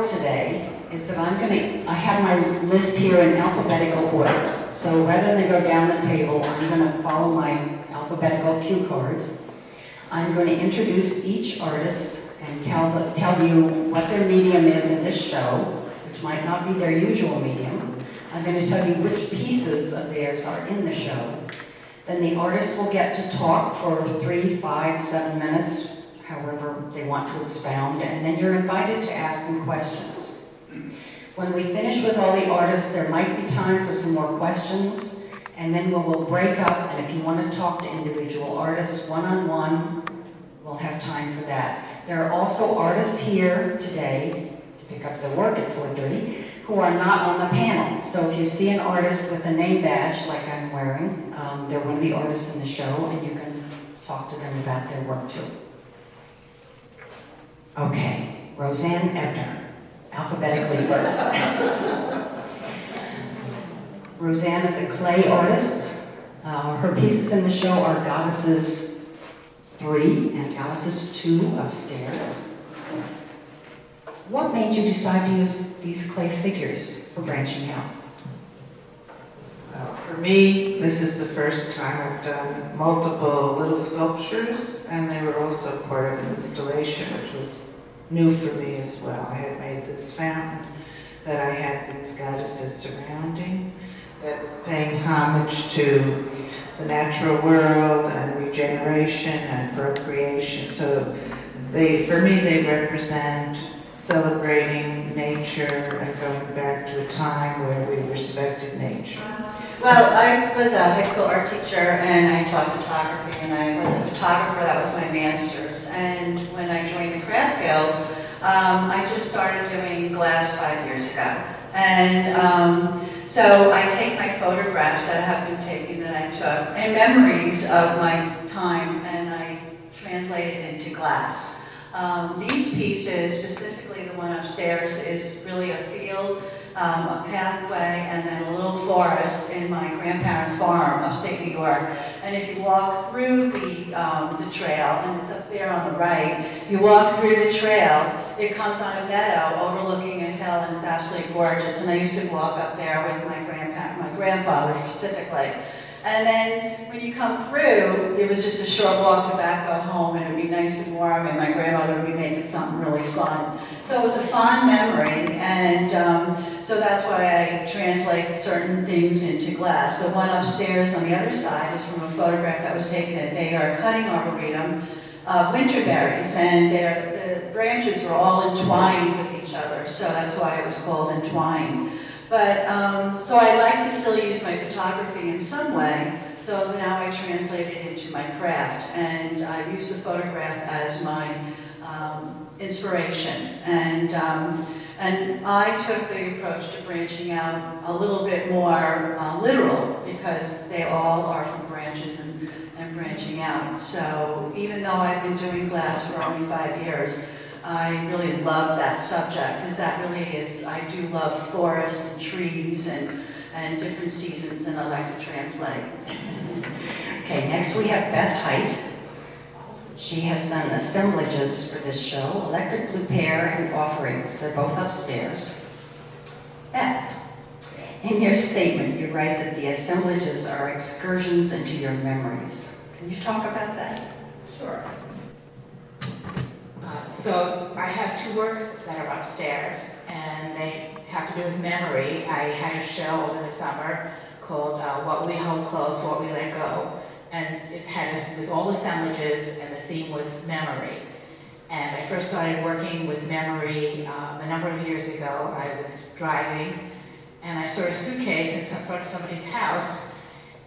today is that I have my list here in alphabetical order. So rather than go down the table, I'm going to follow my alphabetical cue cards. I'm going to introduce each artist and tell you what their medium is in this show, which might not be their usual medium. I'm going to tell you which pieces of theirs are in the show. Then the artist will get to talk for 3, 5, 7 minutes, however they want to expound, and then you're invited to ask them questions. When we finish with all the artists, there might be time for some more questions, and then we'll break up, and if you want to talk to individual artists one-on-one, we'll have time for that. There are also artists here today to pick up their work at 4:30 who are not on the panel. So if you see an artist with a name badge like I'm wearing, they're one of the artists in the show, and you can talk to them about their work too. Okay, Rosanne Ebner, alphabetically first. Rosanne is a clay artist. Her pieces in the show are Goddesses 3 and Goddesses 2 upstairs. What made you decide to use these clay figures for branching out? For me, this is the first time I've done multiple little sculptures, and they were also part of an installation, which was new for me as well. I had made this fountain that I had these goddesses surrounding, that was paying homage to the natural world and regeneration and procreation. So for me, they represent celebrating nature and going back to a time where we respected nature. Well, I was a high school art teacher and I taught photography, and I was a photographer. That was my master's. And when I joined the Craft Guild, I just started doing glass 5 years ago. And so I take my photographs that have been taken that I took and memories of my time, and I translate it into glass. These pieces, specifically the one upstairs, is really a field, a pathway, and then a little forest in my grandparents' farm, upstate New York. And if you walk through the trail, and it's up there on the right, you walk through the trail, it comes on a meadow overlooking a hill, and it's absolutely gorgeous. And I used to walk up there with my grandfather specifically. And then when you come through, it was just a short walk to go home, and it would be nice and warm, and my grandmother would be making something really fun. So it was a fond memory, and so that's why I translate certain things into glass. The one upstairs on the other side is from a photograph that was taken at They Are Cutting Arboretum of winterberries, and the branches were all entwined with each other, so that's why it was called entwined. But, so I like to still use my photography in some way, so now I translate it into my craft, and I use the photograph as my inspiration. And I took the approach to branching out a little bit more literal, because they all are from branches and branching out. So even though I've been doing glass for only 5 years, I really love that subject, because that really is, I do love forests and trees and different seasons, and I like to translate. Okay, next we have Beth Heit. She has done assemblages for this show, Electric Blue Pear and Offerings. They're both upstairs. Beth, in your statement, you write that the assemblages are excursions into your memories. Can you talk about that? Sure. So I have 2 works that are upstairs, and they have to do with memory. I had a show over the summer called What We Hold Close, What We Let Go, and it was all assemblages, and the theme was memory. And I first started working with memory a number of years ago. I was driving, and I saw a suitcase in front of somebody's house,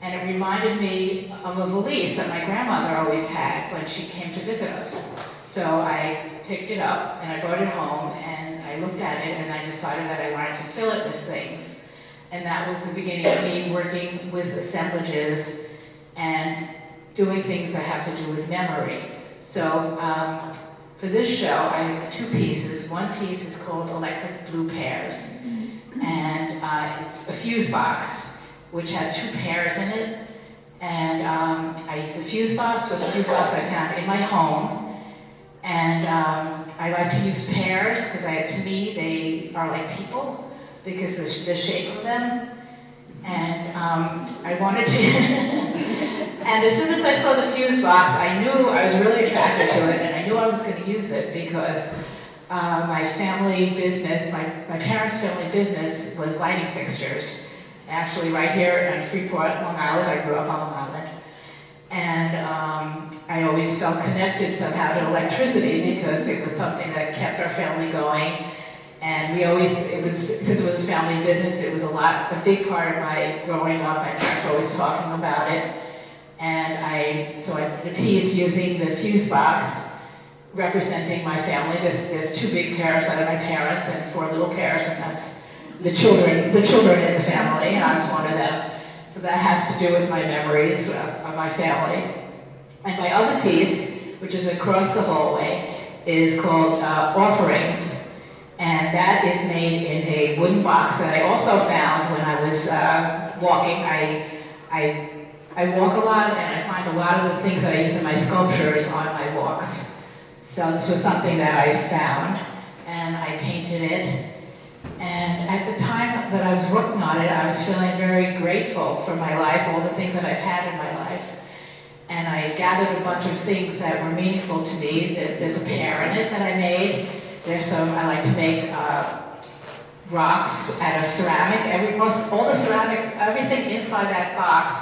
and it reminded me of a valise that my grandmother always had when she came to visit us. So I picked it up and I brought it home, and I looked at it, and I decided that I wanted to fill it with things. And that was the beginning of me working with assemblages and doing things that have to do with memory. So for this show, I have 2 pieces. One piece is called Electric Blue Pears, and it's a fuse box, which has 2 pears in it. And the fuse box was a fuse box I found in my home. And I like to use pears because to me they are like people because of the shape of them. And I wanted to, and as soon as I saw the fuse box, I knew I was really attracted to it, and I knew I was going to use it because my family business, my parents' family business was lighting fixtures. Actually, right here on Freeport, Long Island. I grew up on Long Island. And I always felt connected somehow to electricity because it was something that kept our family going. And since it was a family business, it was a big part of my growing up. My parents were always talking about it. And so I did a piece using the fuse box representing my family. There's 2 big pears that are my parents and 4 little pears, and that's the children in the family, and I was one of them. So that has to do with my memories of my family. And my other piece, which is across the hallway, is called Offerings. And that is made in a wooden box that I also found when I was walking. I walk a lot, and I find a lot of the things that I use in my sculptures on my walks. So this was something that I found, and I painted it. And at the time that I was working on it, I was feeling very grateful for my life, all the things that I've had in my life. And I gathered a bunch of things that were meaningful to me. There's a pear in it that I made. I like to make rocks out of ceramic. All the ceramic, everything inside that box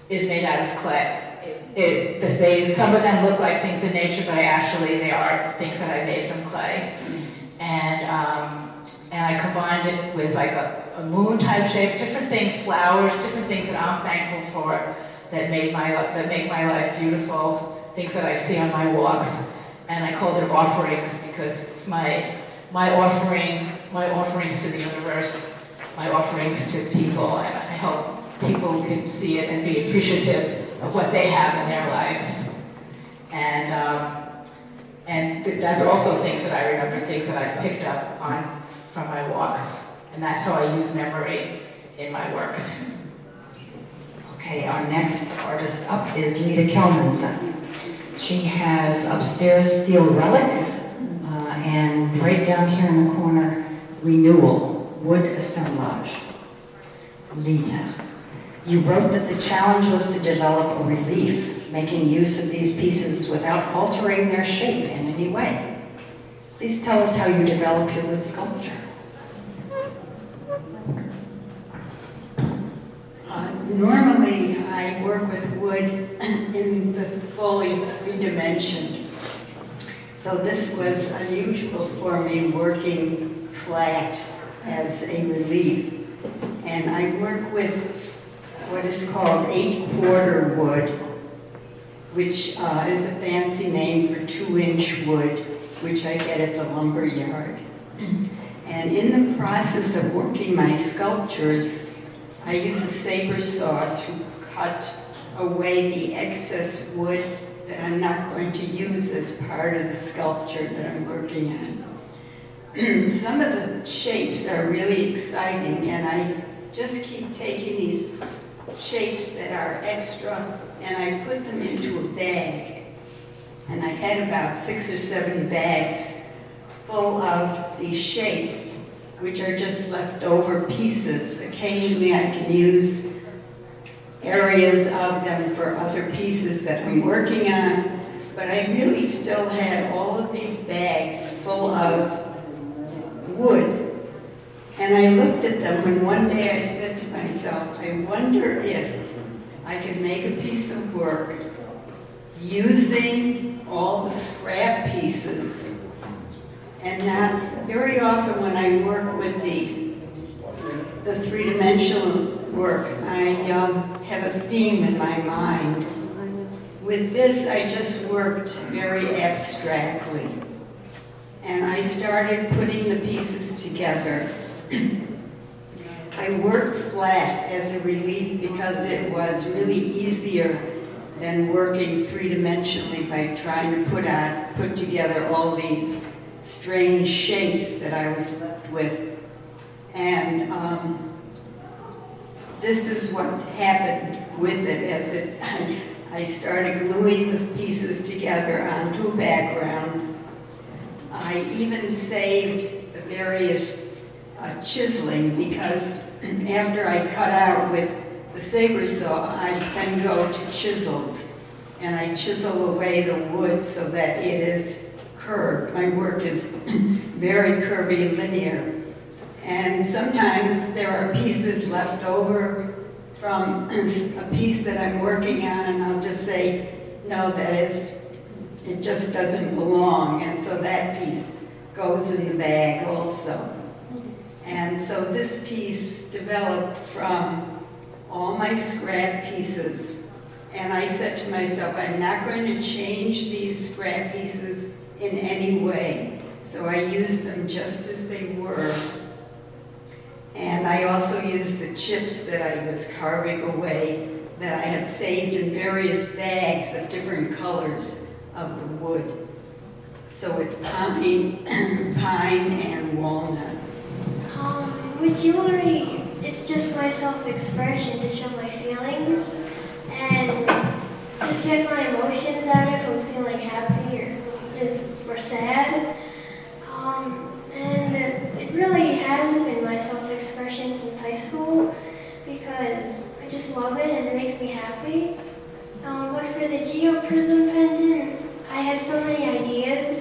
is made out of clay. Some of them look like things in nature, but they are things that I made from clay. And I combined it with like a moon type shape, different things, flowers, different things that I'm thankful for that make my life beautiful, things that I see on my walks. And I called it Offerings because it's my offerings to the universe, my offerings to people, and I hope people can see it and be appreciative of what they have in their lives. And that's also things that I remember, things that I've picked up on from my walks. And that's how I use memory in my works. Okay, our next artist up is Lita Kelmenson. She has upstairs Steel Relic, and right down here in the corner, Renewal, Wood Assemblage. Lita, you wrote that the challenge was to develop a relief, making use of these pieces without altering their shape in any way. Please tell us how you develop your wood sculpture. Normally, I work with wood in the fully 3-dimension. So this was unusual for me, working flat as a relief. And I work with what is called 8-quarter wood, which is a fancy name for 2-inch wood, which I get at the lumber yard. And in the process of working my sculptures, I use a saber saw to cut away the excess wood that I'm not going to use as part of the sculpture that I'm working on. Some of the shapes are really exciting, and I just keep taking these shapes that are extra and I put them into a bag. And I had about 6 or 7 bags full of these shapes, which are just leftover pieces. Occasionally I can use areas of them for other pieces that I'm working on, but I really still had all of these bags full of wood. And I looked at them, and one day I said to myself, I wonder if I could make a piece of work using all the scrap pieces. And not very often when I work with the 3-dimensional work, I have a theme in my mind. With this, I just worked very abstractly. And I started putting the pieces together. I worked flat as a relief because it was really easier than working 3-dimensionally by trying to put together all these strange shapes that I was left with. And this is what happened with it. I started gluing the pieces together onto a background. I even saved the various chiseling because after I cut out with the saber saw, I then go to chisels and I chisel away the wood so that it is curved. My work is very curvy, linear. And sometimes there are pieces left over from a piece that I'm working on, and I'll just say, no, it just doesn't belong. And so that piece goes in the bag also. And so this piece developed from all my scrap pieces. And I said to myself, I'm not going to change these scrap pieces in any way. So I used them just as they were. And I also used the chips that I was carving away that I had saved in various bags of different colors of the wood. So it's pine and walnut. With jewelry, it's just my self-expression to show my feelings and just get my emotions out if I'm feeling happy or sad. And it really has been my self-expression since high school because I just love it and it makes me happy. But for the geoprism pendant, I had so many ideas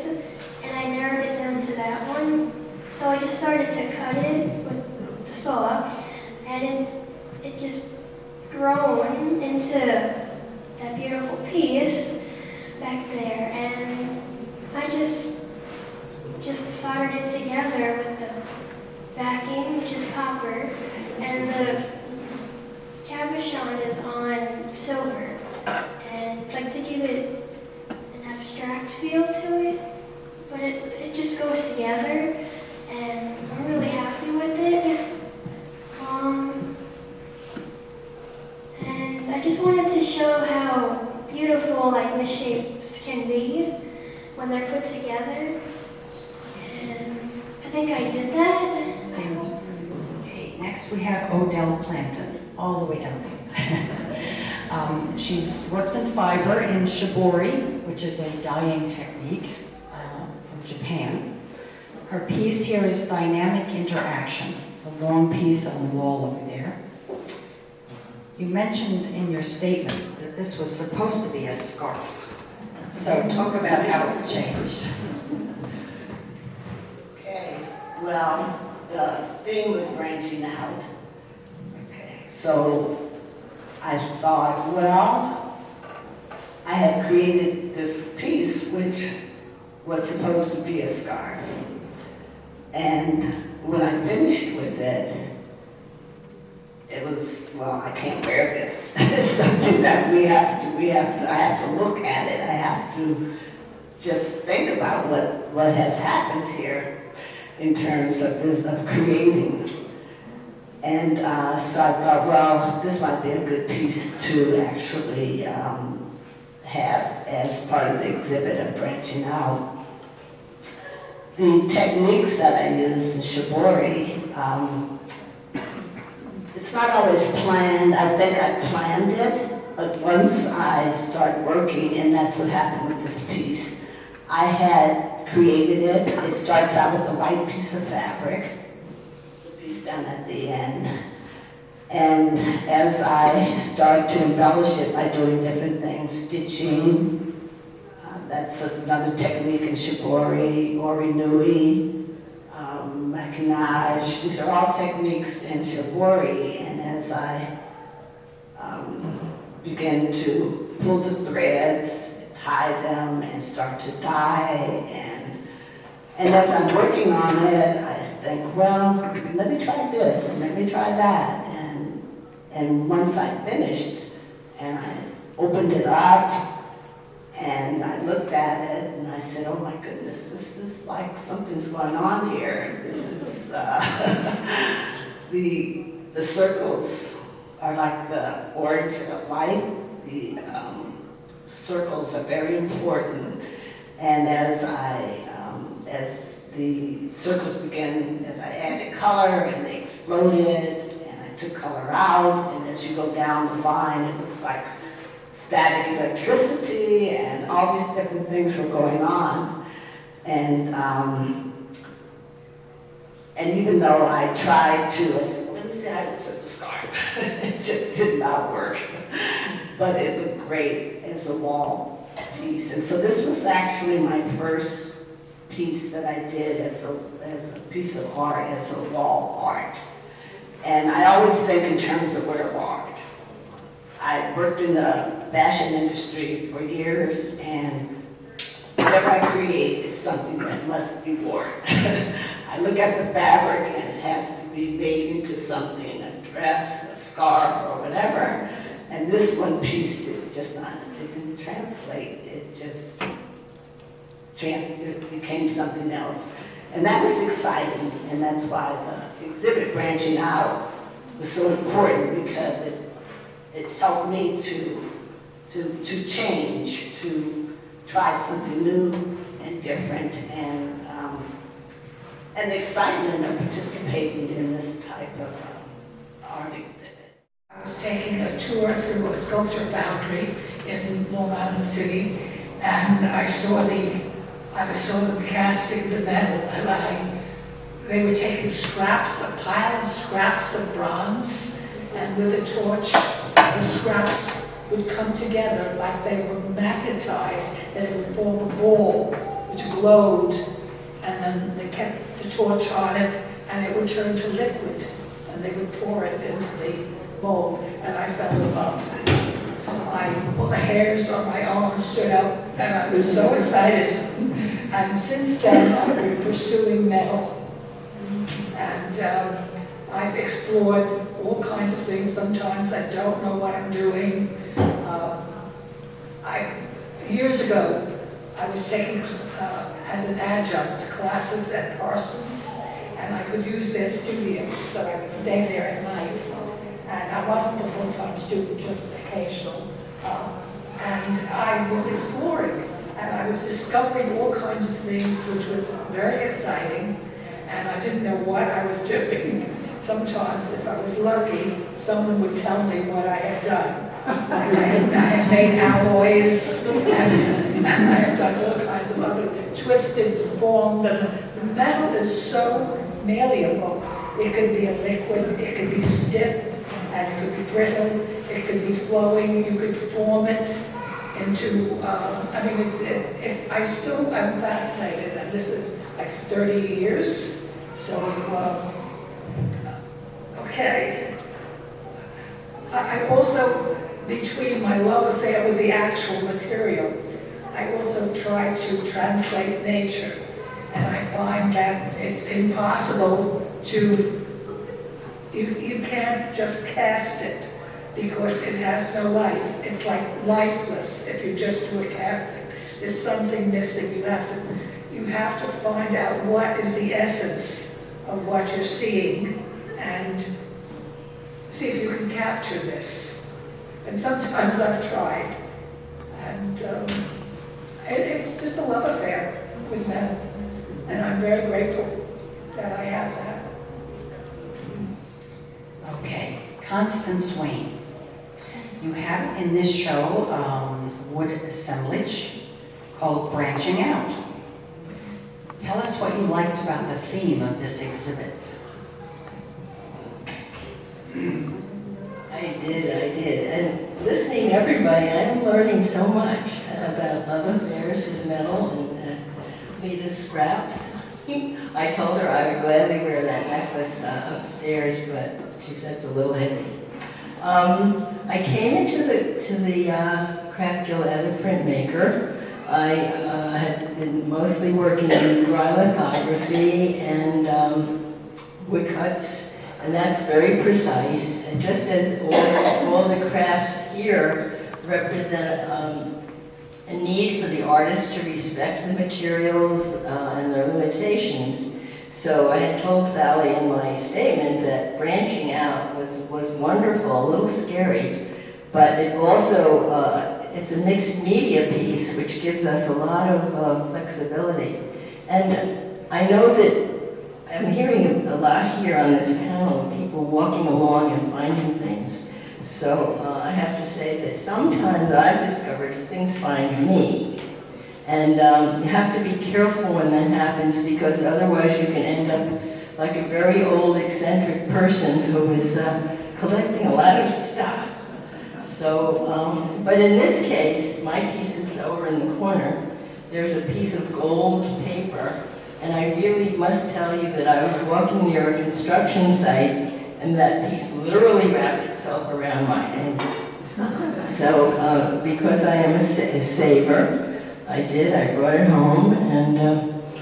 and I narrowed it down to that one. So I just started to cut it with the saw and it just grown into that beautiful piece back there. And I just soldered it together with the backing, which is copper, and the cabochon is on silver. And I'd like to give it an abstract feel to it, but it just goes together, and I'm really happy with it. And I just wanted to show how beautiful like misshapes can be when they're put together. And I think I did that. I hope. Okay, next we have Odell Plantin, all the way down there. She works in fiber in shibori, which is a dyeing technique from Japan. Her piece here is Dynamic Interaction, a long piece on the wall over there. You mentioned in your statement that this was supposed to be a scarf. So talk about how it changed. Okay, well, the thing was branching out. Okay, so I thought, well, I had created this piece which was supposed to be a scarf. And when I finished with it, it was, well, I can't wear this. It's something that I have to look at it. I have to just think about what has happened here in terms of this, of creating. And so I thought, well, this might be a good piece to actually have as part of the exhibit of branching out. The techniques that I use in shibori, it's not always planned. I think I planned it, but once I start working, and that's what happened with this piece, I had created it. It starts out with a white piece of fabric, the piece down at the end. And as I start to embellish it by doing different things, stitching, that's another technique in shibori, orinui, maquillage. These are all techniques in shibori, and as I begin to pull the threads, tie them, and start to dye, and as I'm working on it, I think, well, let me try this, and let me try that, and once I finished, and I opened it up, and I looked at it and I said, oh my goodness, this is like something's going on here. This is, the circles are like the origin of life. The circles are very important. And as the circles began, as I added color and they exploded and I took color out, and as you go down the line, it looks like static electricity and all these different things were going on. And even though I tried to, I said, let me see how this is a scarf. It just did not work. But it looked great as a wall piece. And so this was actually my first piece that I did as a piece of art, as a wall art. And I always think in terms of wear art. I worked in the fashion industry for years, and whatever I create is something that must be worn. I look at the fabric and it has to be made into something, a dress, a scarf, or whatever. And this one piece did just not, it didn't translate. It just it became something else. And that was exciting, and that's why the exhibit branching out was so important, because it helped me to change, to try something new and different, and the excitement of participating in this type of art exhibit. I was taking a tour through a sculpture foundry in Long Island City, and I saw them casting the metal, and they were taking scraps, a pile of scraps of bronze, and with a torch, the scraps would come together like they were magnetized, and it would form a ball which glowed, and then they kept the torch on it, and it would turn to liquid, and they would pour it into the mold, and I fell in love. All the hairs on my arms stood up, and I was so excited. And since then, I've been pursuing metal, and I've explored all kinds of things. Sometimes I don't know what I'm doing. Years ago, I was taking, as an adjunct, classes at Parsons, and I could use their studios, so I could stay there at night. And I wasn't a full-time student, just occasional. And I was exploring, and I was discovering all kinds of things, which was very exciting, and I didn't know what I was doing. Sometimes, if I was lucky, someone would tell me what I had done. Like I had made alloys, and I had done all kinds of other twisted forms, and the metal is so malleable. It could be a liquid, it could be stiff, and it could be brittle, it could be flowing, you could form it into, I mean, I'm fascinated, and this is like 30 years, so, okay. I also, between my love affair with the actual material, I also try to translate nature, and I find that it's impossible to, you can't just cast it, because it has no life. It's like lifeless if you just do a casting. There's something missing. You have to find out what is the essence of what you're seeing and see if you can capture this. And sometimes I've tried. And it's just a love affair with metal. And I'm very grateful that I have that. Okay, Constance Wain. You have in this show wood assemblage called Branching Out. Tell us what you liked about the theme of this exhibit. I did. And listening to everybody, I'm learning so much about love affairs with metal and made of scraps. I told her I would gladly wear that necklace upstairs, but she said it's a little heavy. I came into the craft guild as a printmaker. I had been mostly working in dry lithography and woodcuts, and that's very precise. And just as all the crafts here represent a need for the artist to respect the materials and their limitations. So I had told Sally in my statement that branching out was wonderful, a little scary, but it also, it's a mixed media piece, which gives us a lot of flexibility. And I know that I'm hearing a lot here on this panel of people walking along and finding things. So I have to say that sometimes I've discovered things find me. And you have to be careful when that happens, because otherwise you can end up like a very old eccentric person who is collecting a lot of stuff. So, but in this case, my piece is over in the corner. There's a piece of gold paper, and I really must tell you that I was walking near a construction site, and that piece literally wrapped itself around my ankle. So, because I am a saver, I brought it home, and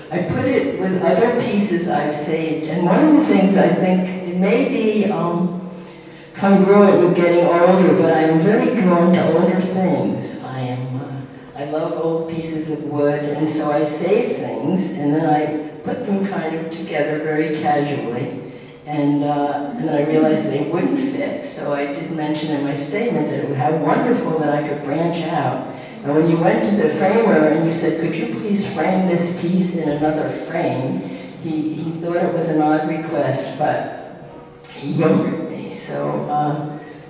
I put it with other pieces I've saved. And one of the things I think, it may be congruent with getting older, but I am very drawn to older things. I love old pieces of wood, and so I save things, and then I put them kind of together very casually, and then I realized they wouldn't fit, so I did mention in my statement that it would how wonderful that I could branch out. And when you went to the framer and you said, could you please frame this piece in another frame, he thought it was an odd request, but he humored me. So,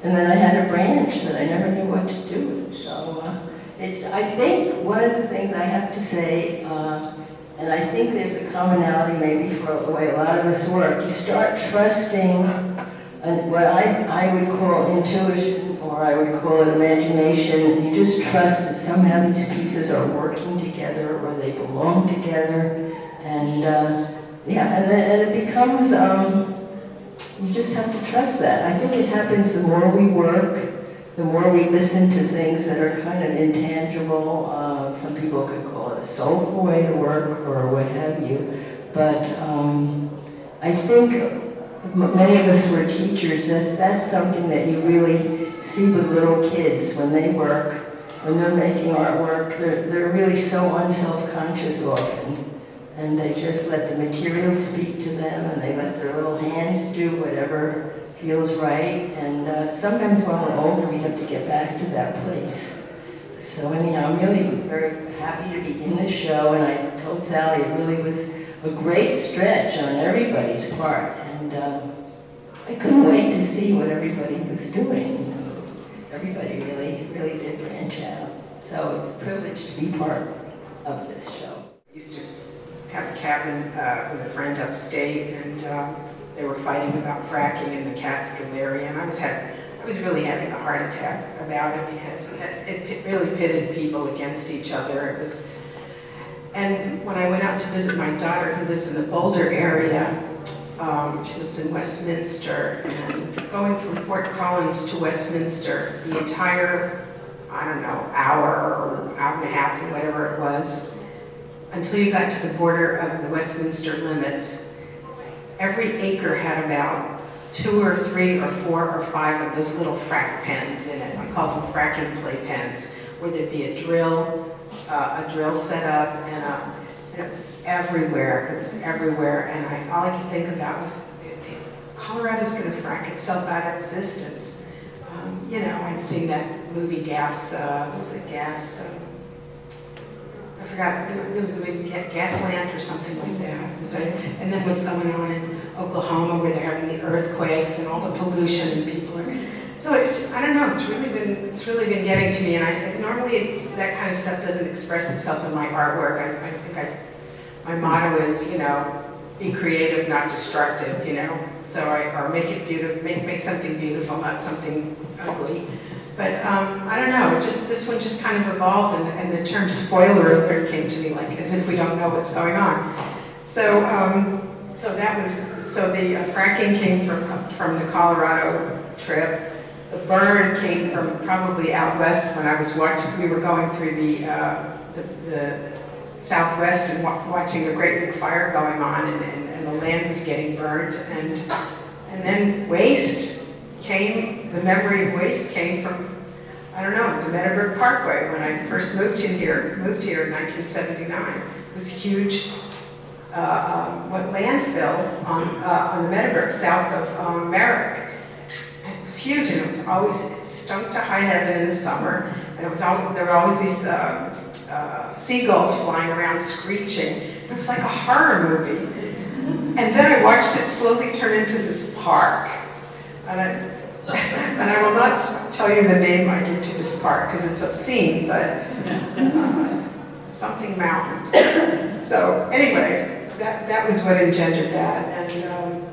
and then I had a branch that I never knew what to do with. So I think one of the things I have to say, and I think there's a commonality maybe for the way a lot of us work, you start trusting what I would call intuition, or I would call it imagination. You just trust that somehow these pieces are working together, or they belong together, and and it becomes, you just have to trust that. I think it happens the more we work, the more we listen to things that are kind of intangible. Some people could call it a soulful way to work, or what have you, but I think many of us were teachers. That's something that you really see with little kids when they work, when they're making artwork. They're really so unself-conscious often, and they just let the material speak to them, and they let their little hands do whatever feels right. And sometimes when we're older, we have to get back to that place. So anyhow, I'm really very happy to be in this show, and I told Sally it really was a great stretch on everybody's part. And I couldn't wait to see what everybody was doing. Everybody really did branch out. So it's a privilege to be part of this show. I used to have a cabin with a friend upstate, and they were fighting about fracking in the Catskill area, and I was really having a heart attack about it, because it really pitted people against each other. And when I went out to visit my daughter, who lives in the Boulder area, she lives in Westminster, and going from Fort Collins to Westminster, the entire, I don't know, hour or hour and a half or whatever it was, until you got to the border of the Westminster limits, every acre had about 2 or 3 or 4 or 5 of those little frack pens in it. I call them fracking play pens, where there'd be a drill set up, and it was everywhere. It was everywhere, and all I could think about was, Colorado's going to frack itself out of existence. I'd seen that movie Gas. What was it? Gas. I forgot. It was a movie, Gasland or something like that. So, and then what's going on in Oklahoma, where they're having the earthquakes and all the pollution, and people are. So I don't know. It's really been getting to me, and normally that kind of stuff doesn't express itself in my artwork. I think my motto is, be creative, not destructive. So or make it beautiful, make something beautiful, not something ugly. But I don't know. This one just kind of evolved, and the term spoiler alert came to me, like as if we don't know what's going on. So the fracking came from the Colorado trip. The burn came from probably out west when I was watching. We were going through the Southwest and watching a great big fire going on, and the land was getting burnt, and then waste came. The memory of waste came from, I don't know, the Meadowbrook Parkway. When I first moved here in 1979, it was a huge landfill on the Meadowbrook south of Merrick. And it was huge, and it stunk to high heaven in the summer, and there were always these seagulls flying around screeching. It was like a horror movie. And then I watched it slowly turn into this park. And And I will not tell you the name I give to this park because it's obscene, but something mountain. So anyway, that was what engendered that. And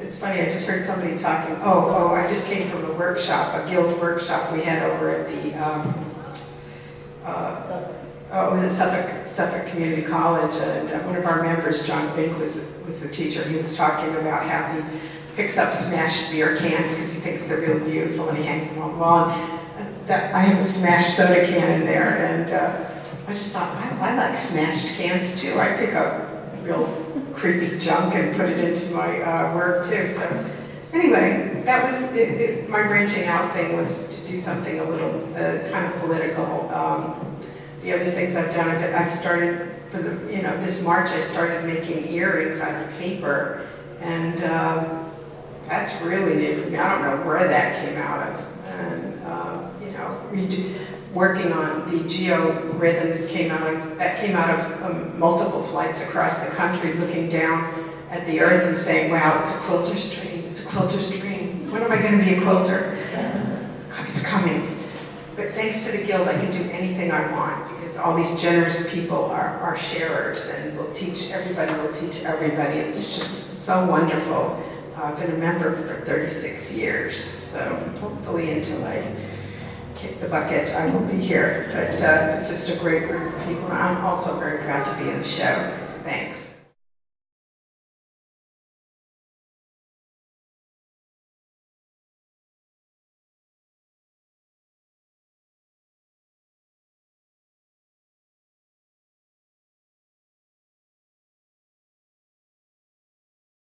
it's funny, I just heard somebody talking, I just came from a workshop, a guild workshop we had over at the, it was at Suffolk Community College, and one of our members, John Fink, was the teacher. He was talking about how he picks up smashed beer cans because he thinks they're real beautiful and he hangs them on the wall. And I have a smashed soda can in there, and I just thought, I like smashed cans too. I pick up real creepy junk and put it into my work too. So anyway, that was my branching out thing was to do something a little kind of political. The other things I've done, I've started for the, this March I started making earrings out of paper, and that's really new for me. I don't know where that came out of, and working on the georhythms came out of multiple flights across the country, looking down at the earth and saying, wow, it's a quilter's dream, it's a quilter's dream. When am I going to be a quilter? It's coming. But thanks to the Guild, I can do anything I want because all these generous people are sharers and will teach everybody. It's just so wonderful. I've been a member for 36 years, so hopefully until I kick the bucket, I will be here. But it's just a great group of people. I'm also very proud to be in the show. Thanks.